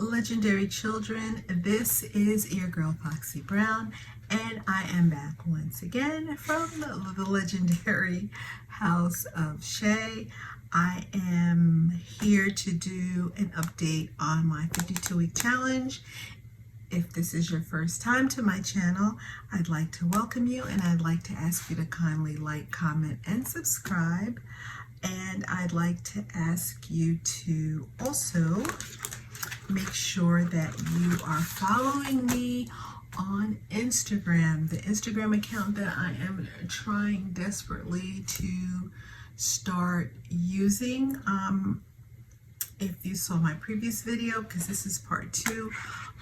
legendary children. This is your girl Foxie Brown, and I am back once again from the legendary house of Shay. I am here to do an update on my 52-week challenge. If this is your first time to my channel, I'd like to welcome you, and I'd like to ask you to kindly like, comment, and subscribe. And I'd like to ask you to also make sure that you are following me on Instagram, the Instagram account that I am trying desperately to start using. If you saw my previous video, because this is part 2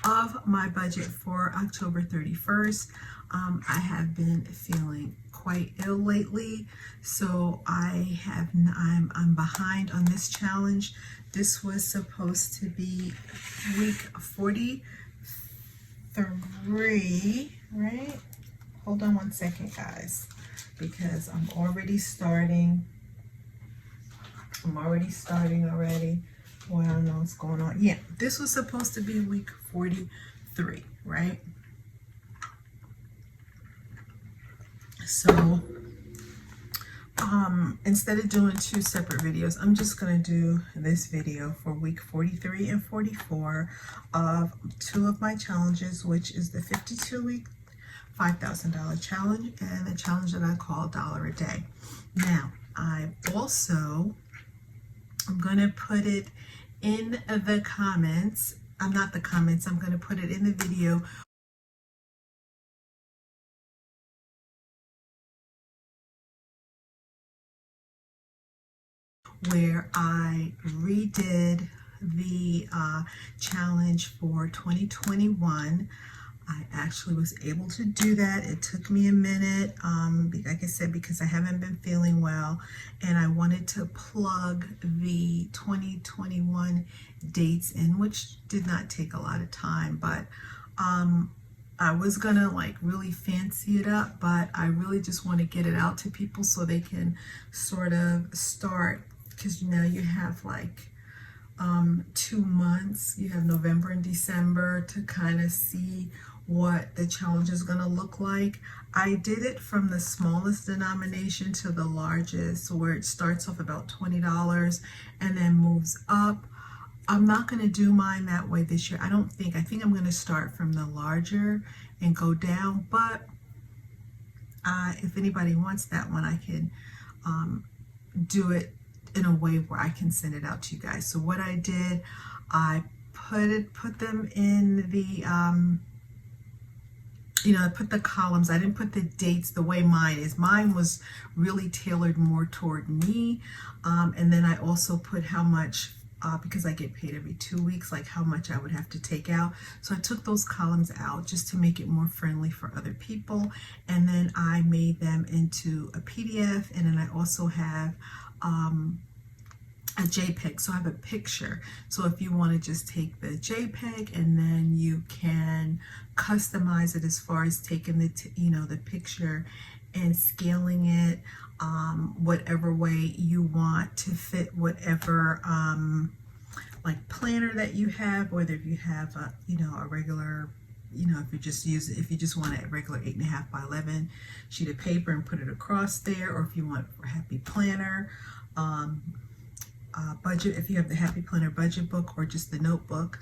of my budget for October 31st, I have been feeling quite ill lately, so I'm behind on this challenge. This was supposed to be week 43, right? Hold on one second, guys, because I'm already starting already. Well, I don't know what's going on. Yeah, this was supposed to be week 43, right? So instead of doing 2 separate videos, I'm just going to do this video for week 43 and 44 of 2 of my challenges, which is the 52-week $5,000 challenge and the challenge that I call $1 a day. Now, I'm going to put it in the comments. I'm going to put it in the video where I redid the challenge for 2021. I actually was able to do that. It took me a minute, like I said, because I haven't been feeling well, and I wanted to plug the 2021 dates in, which did not take a lot of time, but I was gonna like really fancy it up, but I really just want to get it out to people so they can sort of start, because you know you have like 2 months, you have November and December to kind of see what the challenge is going to look like. I did it from the smallest denomination to the largest, where it starts off about $20 and then moves up. I'm not going to do mine that way this year. I think I'm going to start from the larger and go down, but if anybody wants that one, I can do it in a way where I can send it out to you guys. So what I did, I put them in the I put the columns. I didn't put the dates the way mine is. Mine was really tailored more toward me, and then I also put how much, because I get paid every 2 weeks, like how much I would have to take out. So I took those columns out just to make it more friendly for other people, and then I made them into a PDF, and then I also have a JPEG, so I have a picture. So if you want to just take the JPEG, and then you can customize it as far as taking the the picture and scaling it whatever way you want to fit whatever like planner that you have, whether if you have a a regular, if you just want a regular 8.5 by 11 sheet of paper and put it across there, or if you want a Happy Planner budget, if you have the Happy Planner budget book or just the notebook,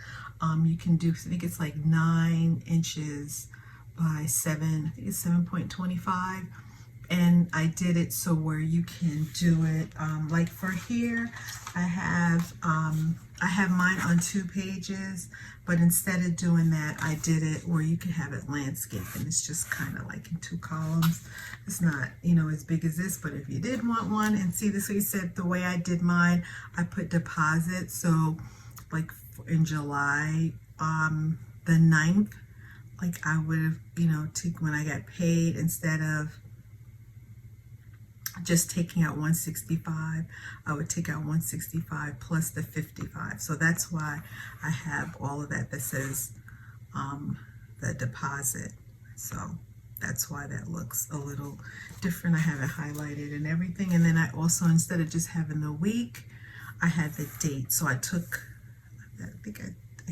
you can do, I think it's like 9 inches by 7, I think it's 7.25, and I did it so where you can do it like for here, I have mine on 2 pages, but instead of doing that, I did it where you can have it landscape, and it's just kind of like in 2 columns. It's not as big as this, but if you did want one, and see this, way said the way I did mine, I put deposit. So like in July the 9th, like I would have take when I got paid, instead of just taking out 165, I would take out 165 plus the 55. So that's why I have all of that says the deposit. So that's why that looks a little different. I have it highlighted and everything. And then I also, instead of just having the week, I had the date. So I took, I think I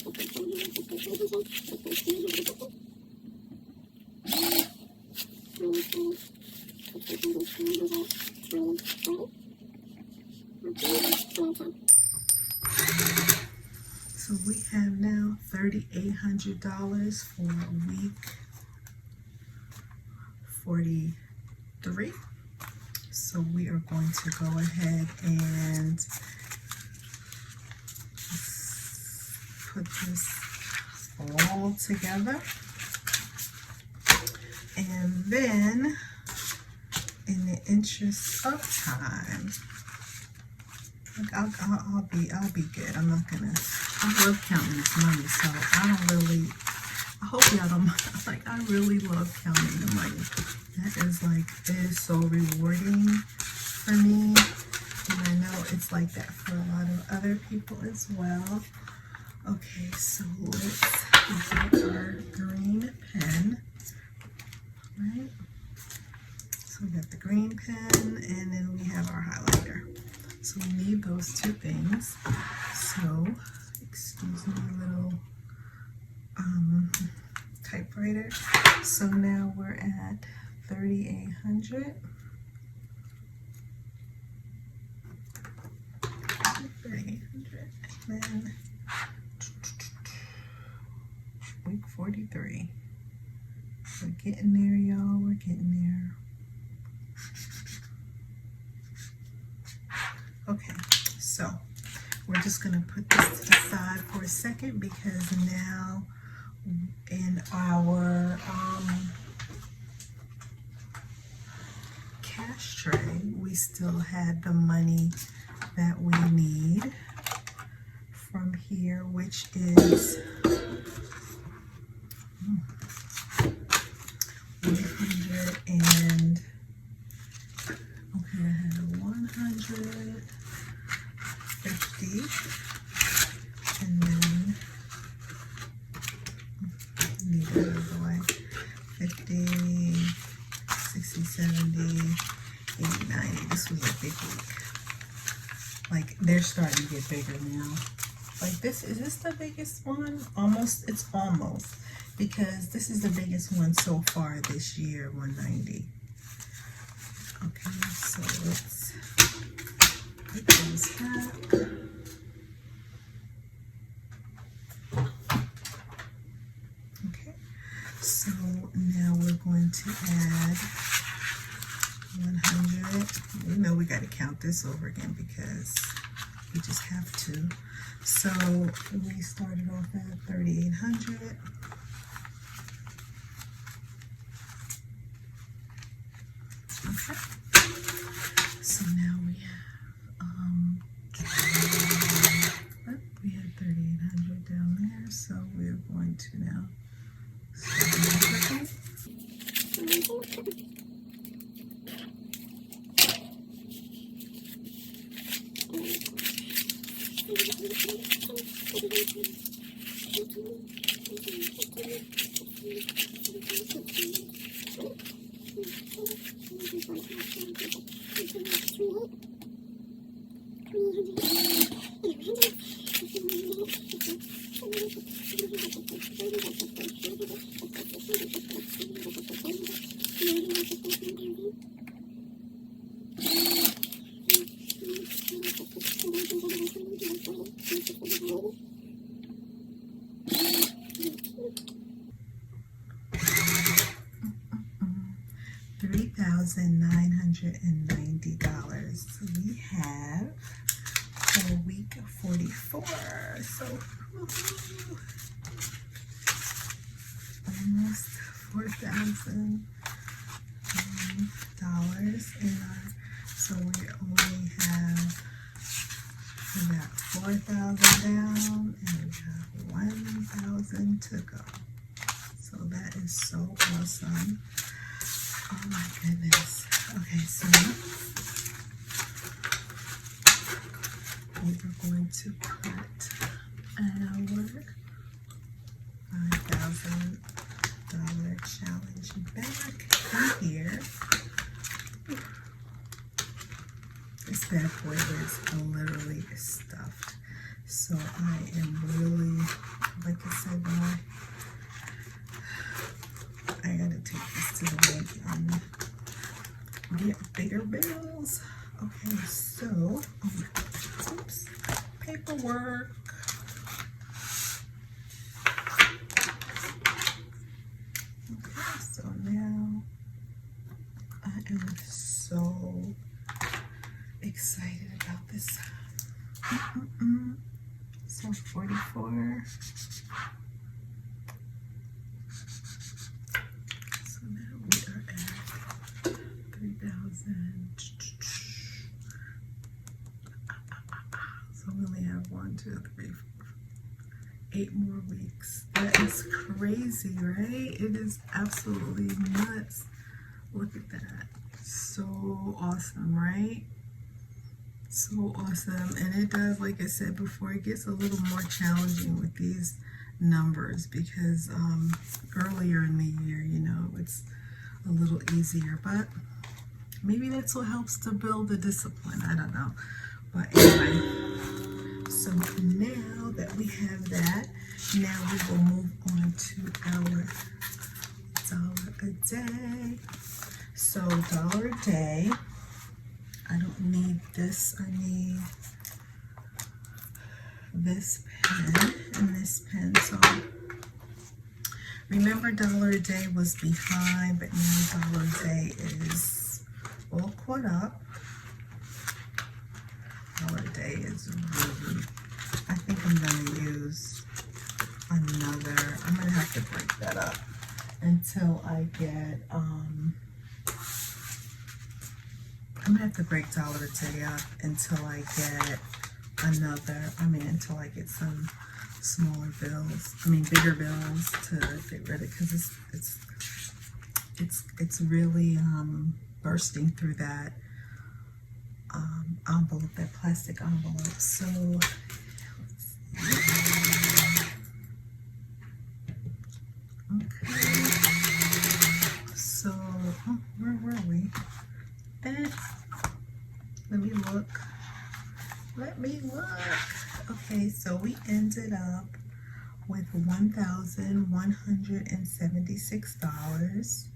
So we have now $3,800 for week 43. So we are going to go ahead and put this all together. And then, in the interest of time, I'll be good. I'm not gonna. I love counting this money, so I hope y'all don't mind. Like, I really love counting the money. That is like, it is so rewarding for me, and I know it's like that for a lot of other people as well. Okay, so let's get our green pen. Right. So we got the green pen, and then we have our highlighter. So we need those two things. So, excuse me, little typewriter. So now we're at 3,800. 3,800. And then week 43. We're getting there, y'all. We're getting there. Okay, so we're just going to put this to the side for a second, because now in our cash tray, we still had the money that we need from here, which is 100 and okay, I had 150, and then need it out of the way. 50, 60, 70, 80, 90. This was a big week. Like, they're starting to get bigger now. Like, is this the biggest one? Almost, it's almost. Because this is the biggest one so far this year, 190. Okay, so let's put those back. Okay, so now we're going to add 100. We know we got to count this over again because we just have to. So we started off at 3,800. Okay. So now we have 3,800 down there. So we're going to now start working. $3,990 we have for week 44. So almost $4,000 in our. So we only have, we got 4,000 down, and we have 1,000 to go. So that is so awesome. Oh my goodness. Okay, so we are going to put our $5,000 challenge back in here. This bad boy is literally stuffed. So I am really, like I said, I gotta take this to the bank and get bigger bills. Okay, so paperwork. Okay, so now I am so excited about this. So 44. So now we are at 3,000. So we only have 1, 2, 3, 4, 8 more weeks. That is crazy, right? It is absolutely nuts. Look at that. So awesome, right? So awesome. And it does, like I said before, it gets a little more challenging with these numbers because earlier in the year, you know, it's a little easier, but maybe that's what helps to build the discipline. I don't know. But anyway, so now that we have that, now we will move on to our dollar a day. So dollar a day, I don't need this, I need this pen and this pen. So remember dollar a day was behind, but now dollar a day is all caught up. Dollar a day is really, I think I'm gonna use another, I'm gonna have to break that up until I get, I'm gonna have to break dollar a day up until I get until I get some smaller bills, bigger bills to get rid of, because it's really bursting through that envelope, that plastic envelope. So okay, so where were we? Let me look. Okay, so we ended up with $1,176.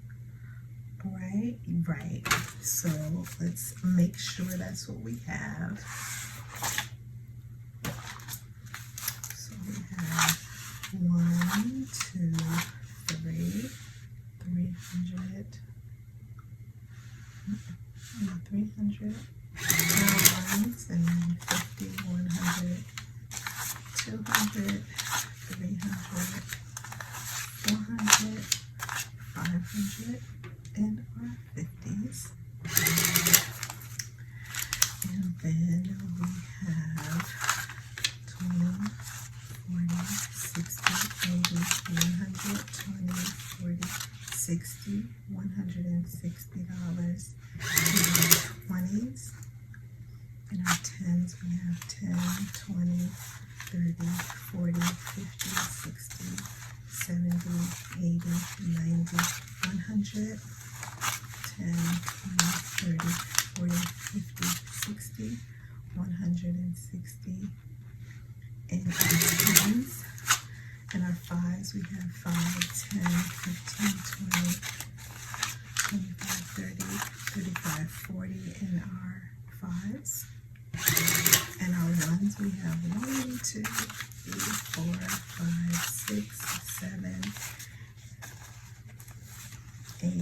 Right. So let's make sure that's what we have. So we have 1, 2, 3, 300. 300 ones, and then 50, 100, 200, 300, 400, 500, and our 50s. And then we have 20, 40, 60, 80, 100, 20, 40, 60, $160. In our 20s, in our 10s, we have 10, 20, 30, 40, 50, 60, 70, 80, 90, 100, 10, 20, 30, 40, 50, 60, 160. In our 10s, in our 5s, we have 5, 10, 15, 20, 25, 30, 35, 40 in our 5s. And our 1s, we have 1, 2, 3, 4, 5, 6, 7, 8, 9,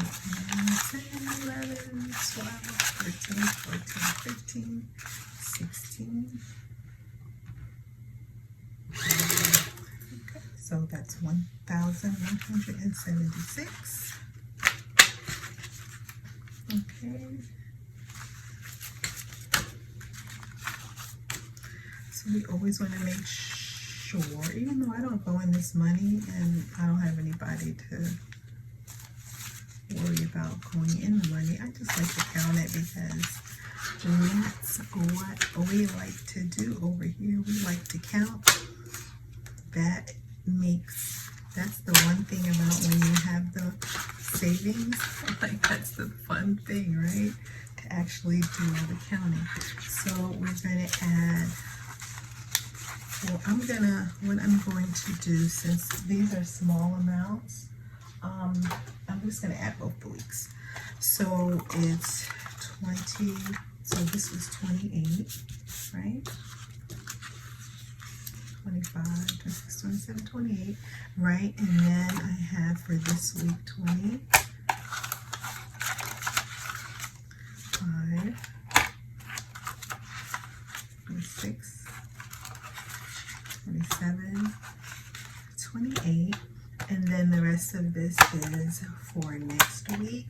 10, 11, 12, 13, 14, 15, 16. Okay, so that's 1,176. Okay. So we always want to make sure, even though I don't go in this money and I don't have anybody to worry about going in the money, I just like to count it because that's what we like to do over here. We like to count. That's the one thing about when you have the savings, like that's the fun thing, right? To actually do all the counting. So we're going to add, well, what I'm going to do, since these are small amounts, I'm just going to add both the weeks. So it's 20, so this was 28, right? 27, 28, right? And then I have for this week 20, 5, 26, 27, 28, and then the rest of this is for next week,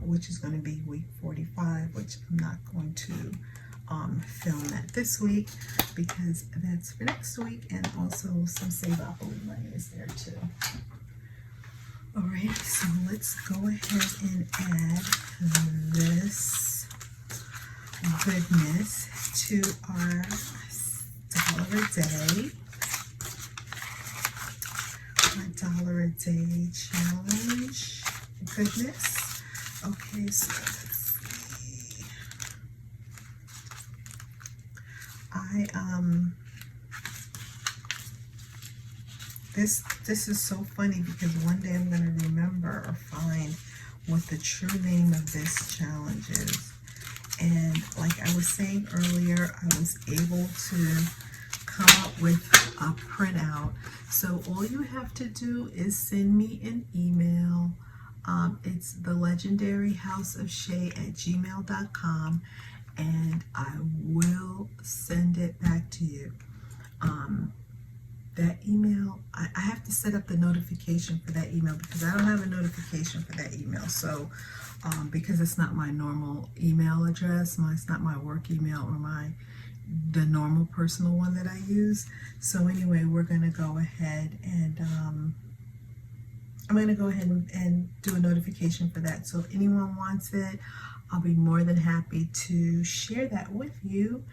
which is going to be week 45, which I'm not going to film that this week because that's for next week, and also some Save-Opoly money is there too. Alright, so let's go ahead and add this goodness to our $1 a day challenge goodness. Okay, so let's see. This is so funny because one day I'm going to remember or find what the true name of this challenge is. And like I was saying earlier, I was able to come up with a printout. So all you have to do is send me an email. It's thelegendaryhouseofshay@gmail.com, and I will send it back to you. That email, I have to set up the notification for that email because I don't have a notification for that email. So because it's not my normal email address, it's not my work email or the normal personal one that I use. So anyway, we're going to go ahead and I'm going to go ahead and do a notification for that. So if anyone wants it, I'll be more than happy to share that with you.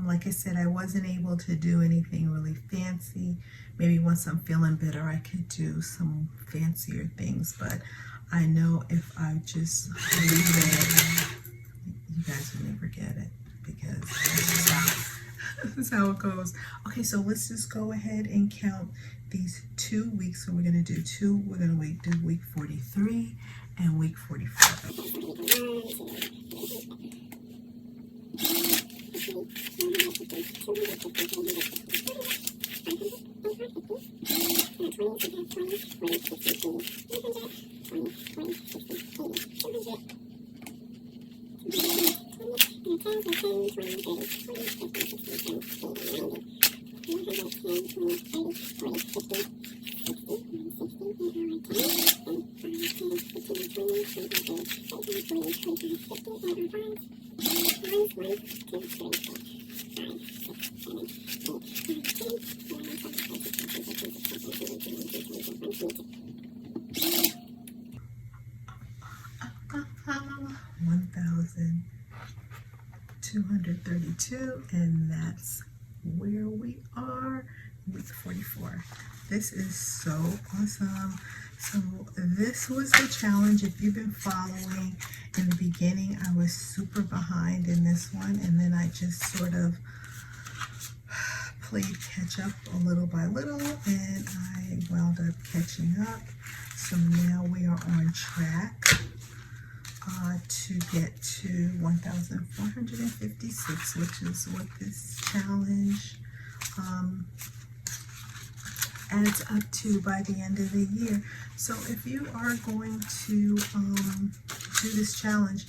Like I said, I wasn't able to do anything really fancy. Maybe once I'm feeling better, I could do some fancier things. But I know if I just leave it, you guys will never get it because this is how it goes. Okay, so let's just go ahead and count these 2 weeks. So we're going to do we're going to do week 43 and week 44. $1,232, and that's where we are, week 44. This is so awesome. So this was the challenge. If you've been following in the beginning, I was super behind in this one, and then I just sort of played catch up a little by little, and I wound up catching up. So now we are on track to get to 1,456, which is what this challenge adds up to by the end of the year. So if you are going to do this challenge,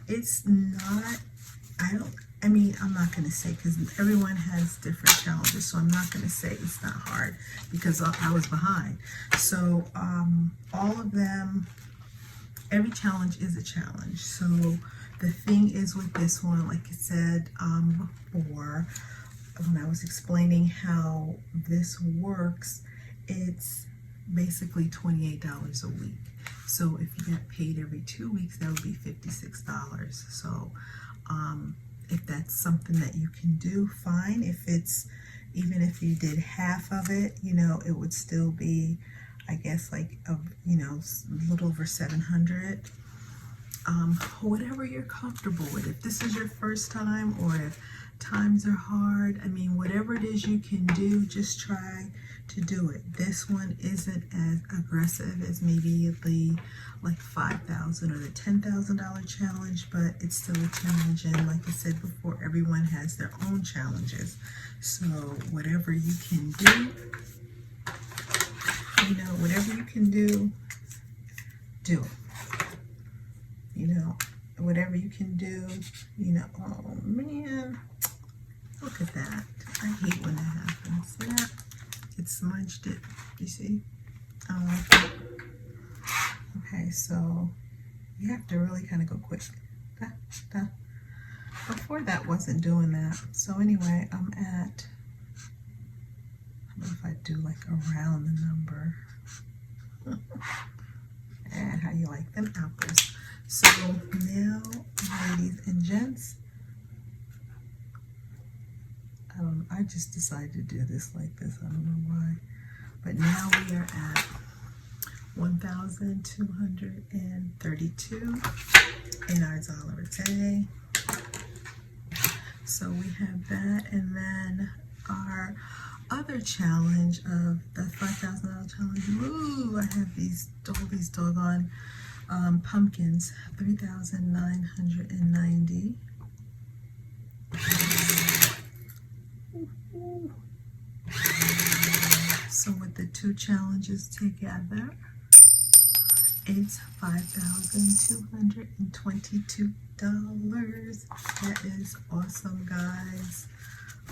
it's not, I'm not going to say, because everyone has different challenges, so I'm not going to say it's not hard because I was behind. So all of them, every challenge is a challenge. So the thing is with this one, like I said before, when I was explaining how this works, it's basically $28 a week. So if you got paid every 2 weeks, that would be $56. So if that's something that you can do, fine. Even if you did half of it, it would still be, I guess, like a little over 700. Whatever you're comfortable with. If this is your first time, or if times are hard, whatever it is you can do, just try to do it. This one isn't as aggressive as maybe the like 5,000 or the $10,000 challenge, but it's still a challenge. And like I said before, everyone has their own challenges. So whatever you can do, you know, whatever you can do it. You know, whatever you can do, you know. Oh man, look at that. I hate when that happens. See that? It smudged it. You see? I don't like it. Okay, so you have to really kind of go quick. Da, da. Before that wasn't doing that. So anyway, I'm at, I don't know if I do like around the number. And how you like them apples. So now, ladies and gents, I just decided to do this like this. I don't know why. But now we are at 1,232 in our dollar a day. So we have that, and then our other challenge of the $5,000 challenge. Ooh, I have all these doggone pumpkins. 3,990. So with the two challenges together, it's $5,222. That is awesome, guys.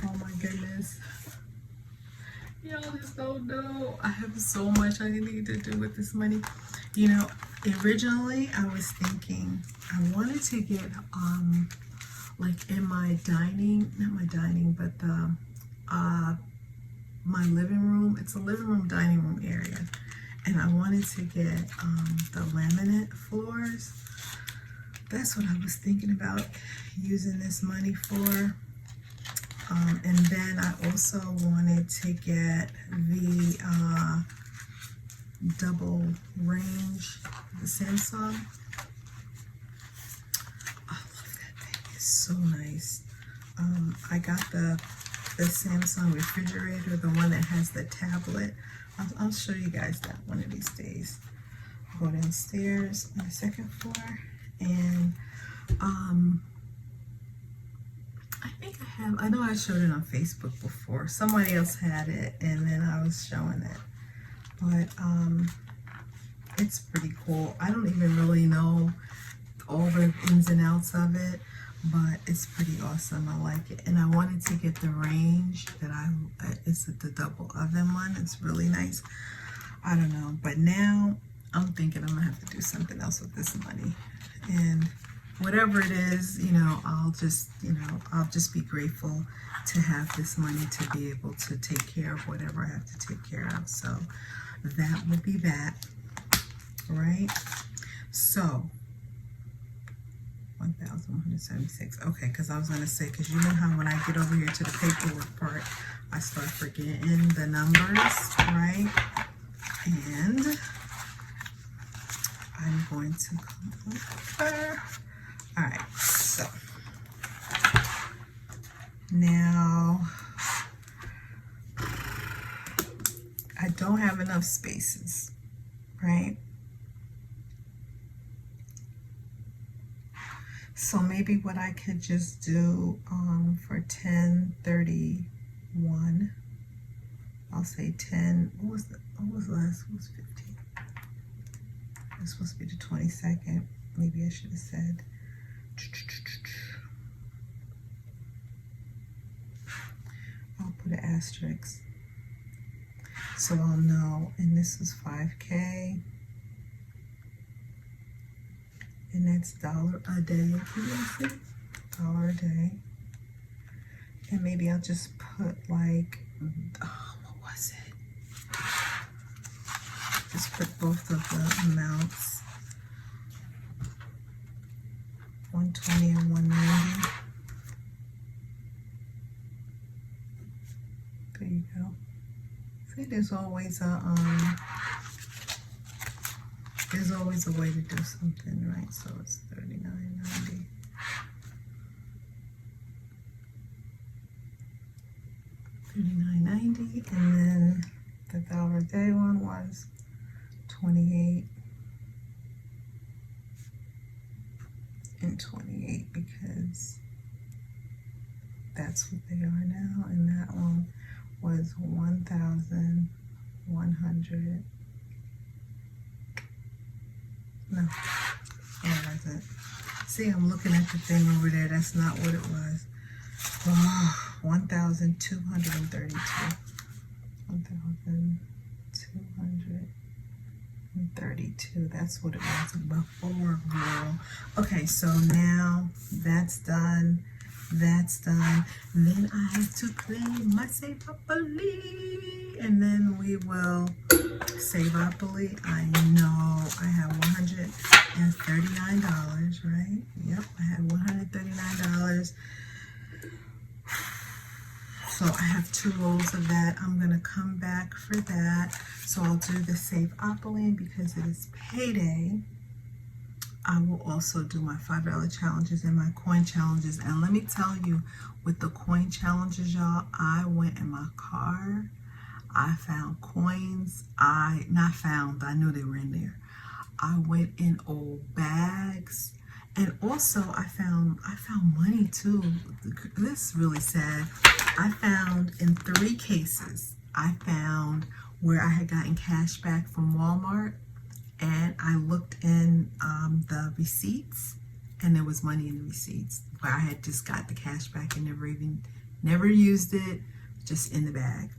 Oh my goodness. Y'all just don't know. I have so much I need to do with this money. You know, originally I was thinking I wanted to get like in my dining, not my dining, but the my living room. It's a living room, dining room area. And I wanted to get the laminate floors. That's what I was thinking about using this money for. And then I also wanted to get the double range, the Samsung. I love that thing. It's so nice. I got the Samsung refrigerator, the one that has the tablet. I'll show you guys that one of these days. I'll go downstairs on the second floor, and I know I showed it on Facebook before. Somebody else had it, and then I was showing it. But it's pretty cool. I don't even really know all the ins and outs of it, but it's pretty awesome. I like it. And I wanted to get the range that it's the double oven one. It's really nice. I don't know. But now I'm thinking I'm going to have to do something else with this money. And whatever it is, you know, I'll just be grateful to have this money to be able to take care of whatever I have to take care of. So that would be that, right? So 1,176. Okay, because I was going to say, because you know how when I get over here to the paperwork part, I start forgetting the numbers, right? And I'm going to come over. All right, so now I don't have enough spaces, right? So maybe what I could just do for 1031, I'll say 10. What was last? What was 15? It was supposed to be the 22nd. Maybe I should have said. I'll put an asterisk so I'll know. And this is 5K. And that's $1 a day. $1 a day. And maybe I'll just put like, what was it? Just put both of the amounts. 120 and 190. There you go. See, there's always a way to do something, right? So it's 39.90. $39.90, and then $5. Day one was 28 and 28 because that's what they are now, and that one was 1,100. No, that wasn't. See, I'm looking at the thing over there. That's not what it was. Oh, 1,232. 1,232. That's what it was before rural. Okay, so now that's done. That's done. Then I have to claim my Save-Opoly, and then we will Save-Opoly. I know I have $139, right? Yep, I have $139. So I have 2 rolls of that. I'm gonna come back for that. So I'll do the Save-Opoly because it is payday. I will also do my $5 challenges and my coin challenges. And let me tell you, with the coin challenges, y'all, I went in my car. I found coins. I knew they were in there. I went in old bags. And also I found money too. This is really sad. I found in 3 cases, I found where I had gotten cash back from Walmart, and I looked in the receipts, and there was money in the receipts where I had just got the cash back and never used it, just in the bag.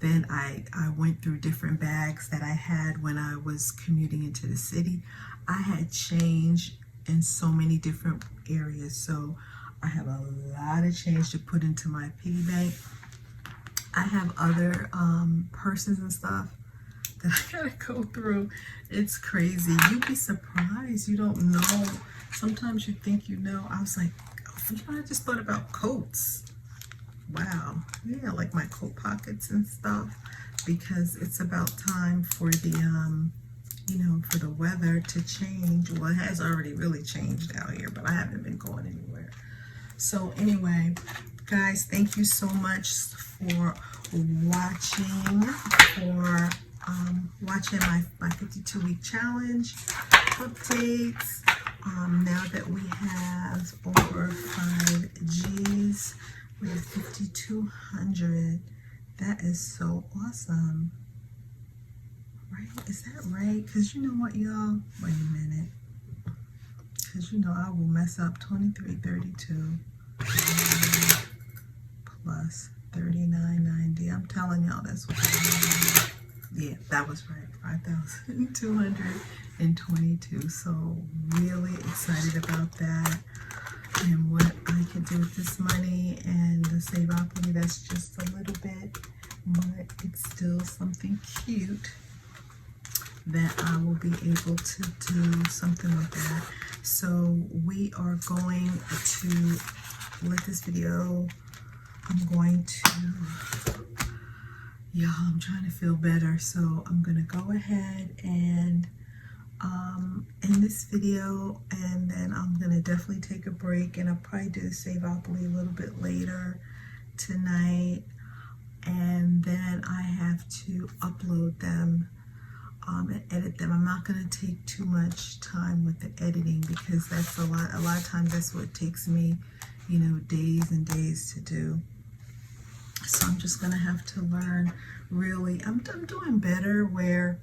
Then I went through different bags that I had when I was commuting into the city. I had change in so many different areas, so I have a lot of change to put into my piggy bank. I have other purses and stuff that I gotta go through. It's crazy. You'd be surprised. You don't know. Sometimes you think you know. I was like, I just thought about coats. Wow. Yeah, like my coat pockets and stuff, because it's about time for the for the weather to change. Well, it has already really changed out here, but I haven't been going anywhere. So anyway, guys, thank you so much for watching, watching my 52-week challenge updates. Now that we have over 5 G's, we have 5,200. That is so awesome. Right? Is that right? Because you know what, y'all? Wait a minute. Because you know I will mess up. 2332 plus 3990. I'm telling y'all, that's what yeah, that was right. 5,222. So really excited about that and what I can do with this money, and the Save-Opoly. That's just a little bit, but it's still something cute that I will be able to do something with that. So we are going to let this video, I'm going to, y'all, I'm trying to feel better, so I'm gonna go ahead and end this video, and then I'm gonna definitely take a break, and I'll probably do the Save-Opoly a little bit later tonight, and then I have to upload them and edit them. I'm not going to take too much time with the editing, because that's a lot of times that's what takes me, days and days to do. So I'm just going to have to learn. Really, I'm doing better. Where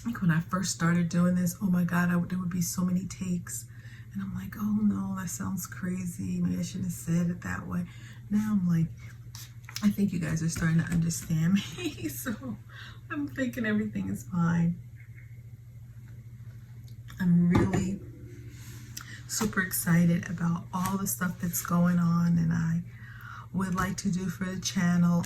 like when I first started doing this, oh my God, there would be so many takes, and I'm like, oh no, that sounds crazy, maybe I shouldn't have said it that way. Now I'm like, I think you guys are starting to understand me, so I'm thinking everything is fine. I'm really super excited about all the stuff that's going on, and I would like to do for the channel,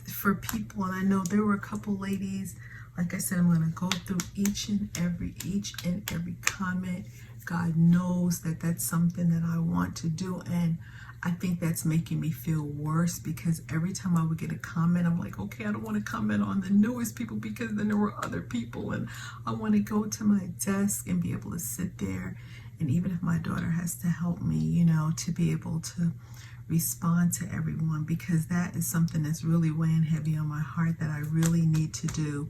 for people. And I know there were a couple ladies, like I said, I'm going to go through each and every comment. God knows that that's something that I want to do, and I think that's making me feel worse, because every time I would get a comment, I'm like, okay, I don't want to comment on the newest people, because then there were other people, and I want to go to my desk and be able to sit there And even if my daughter has to help me, you know, to be able to respond to everyone, because that is something that's really weighing heavy on my heart that I really need to do.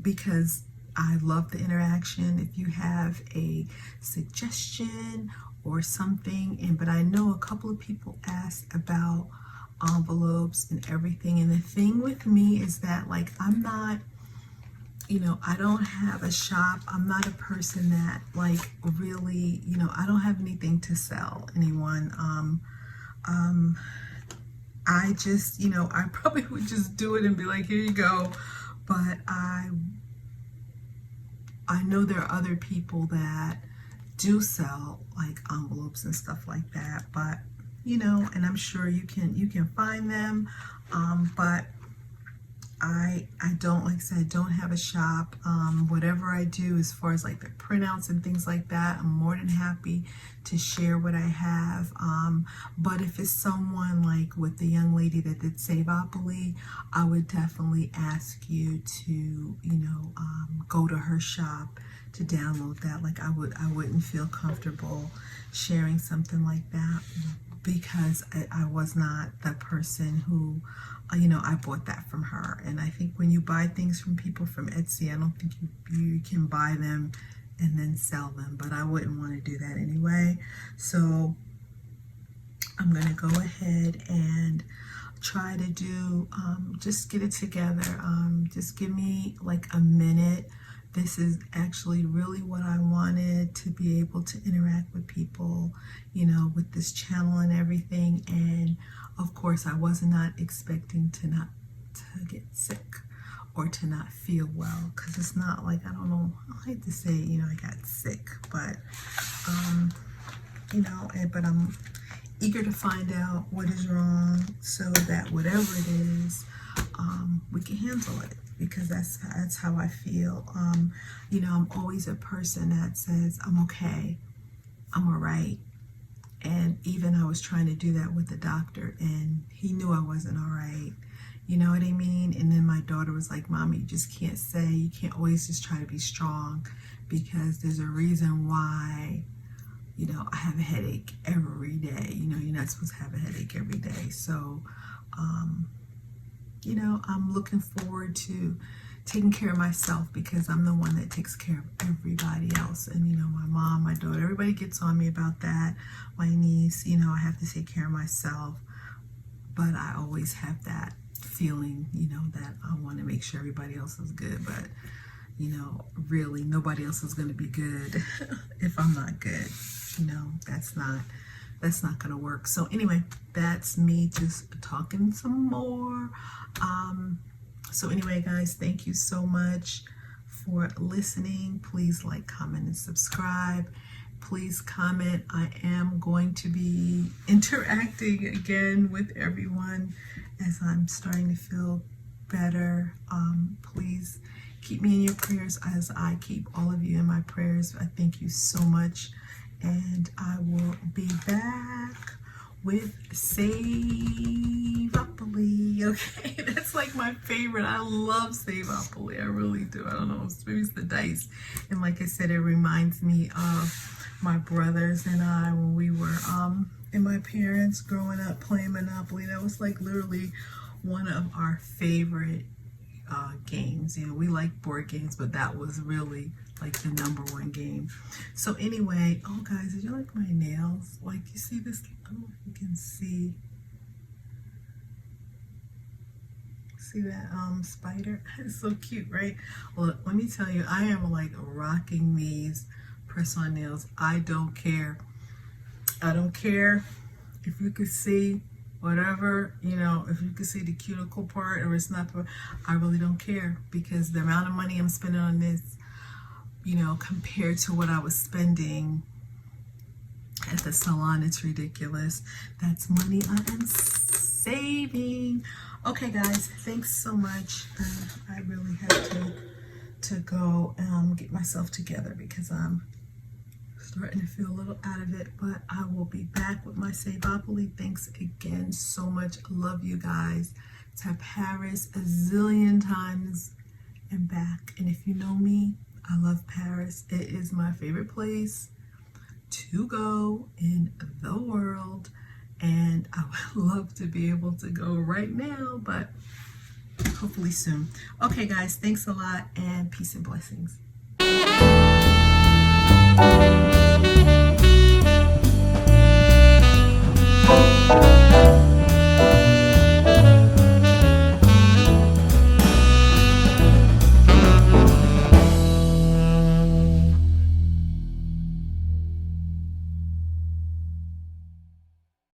Because I love the interaction. If you have a suggestion or something, but I know a couple of people asked about envelopes and everything. And the thing with me is that, like, I'm not, you know, I don't have a shop. I'm not a person that, like, really, you know, I don't have anything to sell anyone. I just, you know, I probably would just do it and be like, here you go. But I know there are other people that do sell like envelopes and stuff like that, but you know, and I'm sure you can find them, but I don't, like I said, don't have a shop. Whatever I do as far as like the printouts and things like that, I'm more than happy to share what I have. But if it's someone like with the young lady that did Saveopoly, I would definitely ask you to, you know, go to her shop to download that. Like I wouldn't feel comfortable sharing something like that because I was not the person who, you know, I bought that from her. And I think when you buy things from people from Etsy, I don't think you can buy them and then sell them, but I wouldn't want to do that anyway. So I'm going to go ahead and try to do, just get it together. Just give me like a minute. This is actually really what I wanted, to be able to interact with people, you know, with this channel and everything. And of course, I was not expecting to get sick or to not feel well, because it's not like, I don't know, I hate to say, you know, I got sick, but, you know, but I'm eager to find out what is wrong so that whatever it is, we can handle it, because that's how I feel. You know, I'm always a person that says, I'm okay, I'm all right. And even I was trying to do that with the doctor, and he knew I wasn't all right. You know what I mean? And then my daughter was like, Mommy, you just can't say, you can't always just try to be strong, because there's a reason why, you know, I have a headache every day. You know, you're not supposed to have a headache every day. So, you know, I'm looking forward to taking care of myself, because I'm the one that takes care of everybody else. And, you know, my mom, my daughter, everybody gets on me about that. My niece, you know, I have to take care of myself. But I always have that feeling, you know, that I want to make sure everybody else is good. But, you know, really nobody else is going to be good if I'm not good. You know, that's not going to work. So anyway, that's me just talking some more. So anyway, guys, thank you so much for listening. Please like, comment, and subscribe. Please comment. I am going to be interacting again with everyone as I'm starting to feel better. Please keep me in your prayers as I keep all of you in my prayers. I thank you so much. And I will be back with Saveopoly. Okay, that's like my favorite. I love Saveopoly. I really do. I don't know, maybe it's the dice. And like I said, it reminds me of my brothers and I when we were and my parents growing up playing Monopoly. That was like literally one of our favorite games. You know, we like board games, but that was really like the #1 game. So anyway, oh guys, did you like my nails? Like, you see this? I don't know if you can see that spider. It's so cute, right? Well, let me tell you, I am like rocking these press-on nails. I don't care. I don't care if you could see whatever, you know, if you could see the cuticle part or it's not, I really don't care, because the amount of money I'm spending on this, you know, compared to what I was spending at the salon, it's ridiculous. That's money I am saving. Okay, guys, thanks so much. I really have to go get myself together, because I'm starting to feel a little out of it, but I will be back with my Saveopoly. Thanks again so much. Love you guys. To Paris a zillion times and back. And if you know me, I love Paris. It is my favorite place to go in the world, and I would love to be able to go right now, but hopefully soon. Okay guys, thanks a lot, and peace and blessings.